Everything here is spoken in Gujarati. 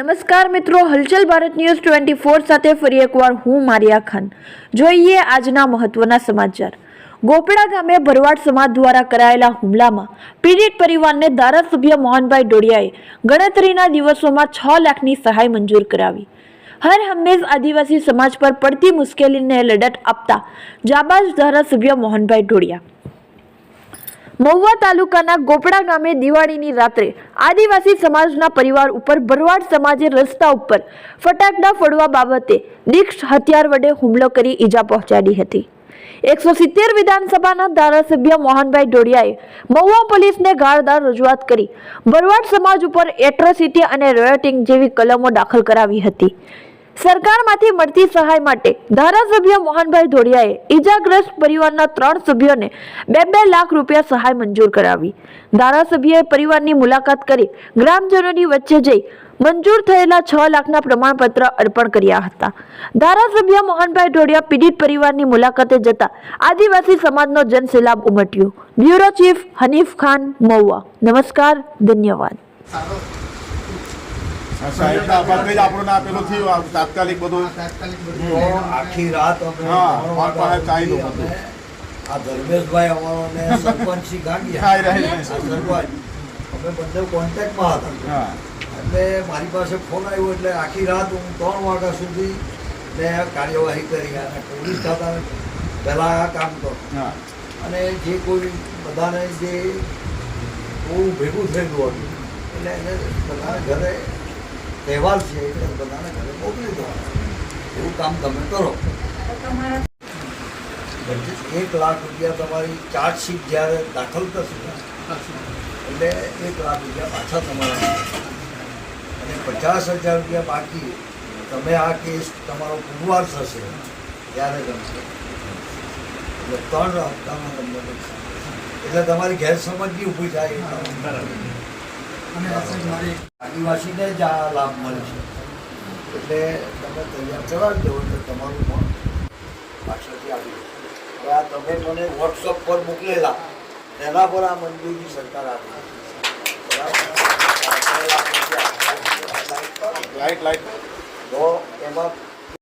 નમસ્કાર મિત્રો, હલચલ ભારત ન્યૂઝ 24 સાથે ફરી એકવાર હું મારિયા ખાન. જોઈએ આજના મહત્વના સમાચાર. ગોપડા ગામે ભરવાડ સમાજ દ્વારા કરાયેલા હુમલામાં પીડિત પરિવારને ધારાસભ્ય મોહનભાઈ ડોડિયાએ ગણતરીના દિવસોમાં 6 લાખની સહાય મંજૂર કરાવી. હર હંમેશ આદિવાસી સમાજ પર પડતી મુશ્કેલીને લડત આપતા જાબાઝ ધારાસભ્ય મોહનભાઈ ડોડિયા. મહુવા તાલુકાના ગોપડા ગામે દિવાળીની રાત્રે આદિવાસી સમાજના પરિવાર ઉપર ભરવાડ સમાજે રસ્તા ઉપર ફટાકડા ફોડવા બાબતે દીક્ષ હથિયાર વડે હુમલો કરી ઈજા પહોંચાડી હતી. 170 વિધાનસભાના ધારાસભ્ય મોહનભાઈ ડોડિયાએ મહુવા પોલીસને ગાળદાર રજૂઆત કરી ભરવાડ સમાજ ઉપર એટ્રોસિટી અને રોયટિંગ જેવી કલમો દાખલ કરાવી હતી. સરકારમાંથી મળતી સહાય માટે ધારાસભ્ય મોહનભાઈ ડોડિયાએ ઈજાગ્રસ્ત પરિવારના 3 સભ્યોને 2 લાખ રૂપિયા સહાય મંજૂર કરાવી. ધારાસભ્યએ પરિવારની મુલાકાત કરી ગ્રામજનોની વચ્ચે જઈ મંજૂર થયેલા 6 લાખના પ્રમાણપત્ર અર્પણ કર્યા હતા. ધારાસભ્ય મોહનભાઈ ડોડિયા પીડિત પરિવારની મુલાકાતે જતા આદિવાસી સમાજનો જનસેલાબ ઉમટ્યો. Bureau chief Hanif Khan, Mahuva. નમસ્કાર, ધન્યવાદ. તાત્કાલિક બધું આખી રાત આ ધર્મેશભાઈ અમારોને સરપંચી ગાંડિયા અમે બંને કોન્ટેક્ટમાં હતા. એટલે મારી પાસે ફોન આવ્યો એટલે આખી રાત હું 3 વાગ્યા સુધી મેં કાર્યવાહી કરી અને પોલીસ ખાતાને પહેલાં આ કામ કરો અને જે કોઈ બધાને જે બહુ ભેગું થયેલું હતું એટલે એને બધાને ઘરે તહેવાર છે એટલે બધાને ઘરે મોકલી દેવાના એવું કામ તમે કરો. 1 લાખ રૂપિયા તમારી ચાર્જશીટ જ્યારે દાખલ થશે એટલે 1 લાખ રૂપિયા પાછા તમારા અને 50,000 રૂપિયા બાકી તમે આ કેસ તમારો પુરવાર થશે ત્યારે ગમશે એટલે 3 હપ્તામાં તમને મળશે એટલે તમારી ગેરસમજ બી ઊભી થાય અને આદિવાસીને જ આ લાભ મળે છે એટલે તમે તૈયાર કરાવી દો એટલે તમારું પણ પાછળથી આવી જશે. હવે આ તમે મને વોટ્સઅપ પર મોકલેલા તેના પર આ મંજૂરી સરકાર આપી લાઈટ તો એમાં